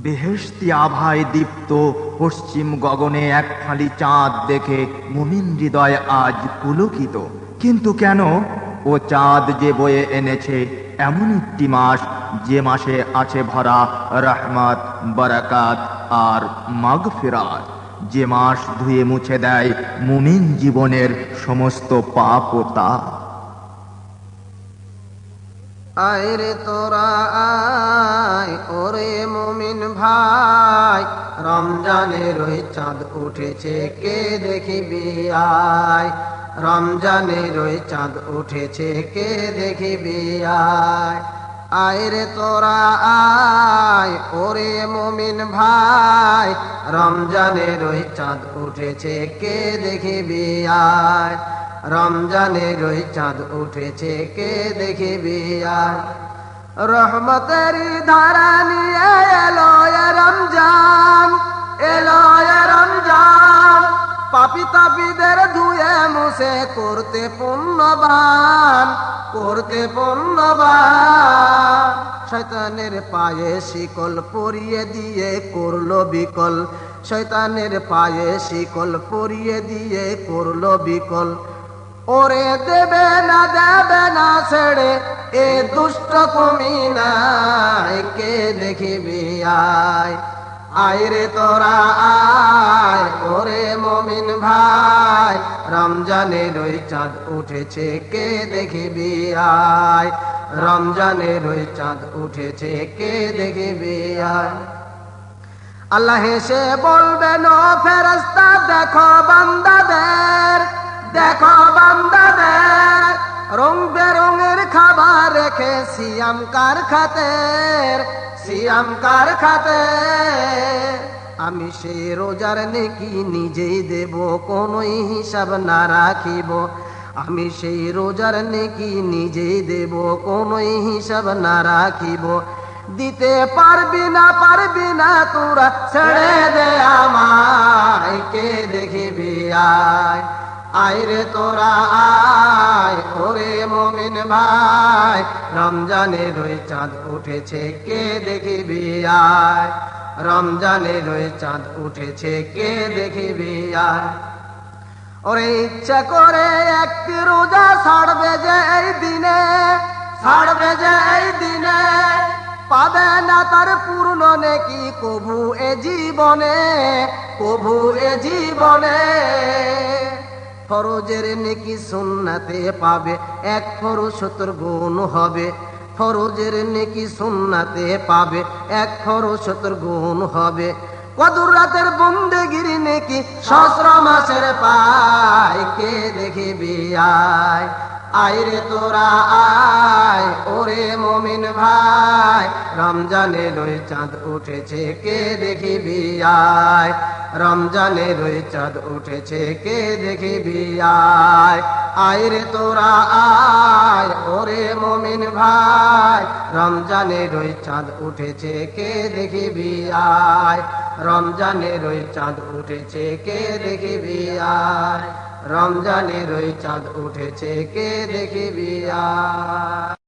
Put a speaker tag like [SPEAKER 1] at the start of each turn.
[SPEAKER 1] বেহেশতি আভায় দীপ্ত পশ্চিম গগনে এক ফালি চাঁদ দেখে মুমিন হৃদয় আজ পুলকিত। কিন্তু কেন? ও চাঁদ যে বয়ে এনেছে এমন একটি মাস, যে মাসে আছে ভরা রহমত, বারাকাত আর মাগফিরাত, যে মাস ধুয়ে মুছে দেয় মুমিন জীবনের সমস্ত পাপ ও তাপ।
[SPEAKER 2] আয় রে তোরা আয়, ওরে মুমিন ভাই, রমজানের ওই চাঁদ উঠেছে, কে দেখিবি আয়। রমজানের ওই চাঁদ উঠেছে, কে দেখিবি আয়। আয় রে তোরা আয়, ওরে মুমিন ভাই, রমজানের ওই চাঁদ উঠেছে, কে দেখিবি আয়। রমজানের ওই চাঁদ উঠেছে, কে দেখিবি আয়। রহমতের ধারা নিয়ে এলো এ রমজান, এলো এ রমজান, পাপী তাপীদের ধুয়ে মুছে করতে পুণ্যবান, করতে পুণ্যবান। শয়তানের পায়ে শিকল পরিয়ে দিয়ে করলো বিকল, শয়তানের পায়ে শিকল পরিয়ে দিয়ে করলো বিকল। ওরে দেবে না ছেড়ে এ দুষ্ট কমিনায়, কে দেখিবি আয়। আয় রে তোরা আয়, ওরে মুমিন ভাই, রমজানের ওই চাঁদ উঠেছে, কে দেখিবি আয়। রমজানের ওই চাঁদ উঠেছে, কে দেখিবি আয়। আল্লাহ হেসে বলবেন ও ফেরেশতা, দেখো বান্দাদের, দেখো বান্দাদের, রং বেরঙের খাবার রেখে সিয়াম কার খাতের, সিয়াম কার খাতের। আমি সেই রোজার নেকি নিজেই দেব, কোনোই হিসাব না রাখিব। আমি সেই রোজার নেকি নিজেই দেব, কোনোই হিসাব না রাখিব। দিতে পারবি না তোরা, ছেড়ে দে আমায়, কে দেখিবি আয়। আয় রে তোরা আয়, ওরে মুমিন ভাই, রমজানের ওই চাঁদ উঠেছে, কে দেখিবি আয়। রমজানের ওই চাঁদ উঠেছে, কে দেখিবি আয়। ওরে ইচ্ছা করে একটি রোজা ছাড়বে যে এই দিনে, ছাড়বে যে এই দিনে, পাবে না তার পূর্ণ নেকি কভু এ জীবনে, কভু এ জীবনে। ফরজের নেকি সুন্নাতে পাবে, এক ফরজ 70 গুণ হবে। ফরজের নেকি সুন্নাতে পাবে, এক ফরজ 70 গুণ হবে। কদর রাতের বন্দেগির নেকি সহস্র মাসের পায়, কে দেখিবি আয়। আয় রে তোরা আয়, ওরে মুমিন ভাই, রমজানের ওই চাঁদ উঠেছে, কে দেখিবি আয়। রমজানের ওই চাঁদ উঠেছে, কে দেখিবি আয়। আয় রে তোরা আয়, ওরে মুমিন ভাই, রমজানের ওই চাঁদ উঠেছে, কে দেখিবি আয়। রমজানের ওই চাঁদ উঠেছে, কে দেখিবি আয়। রমজানের ওই চাঁদ উঠেছে, কে দেখিবি আয়।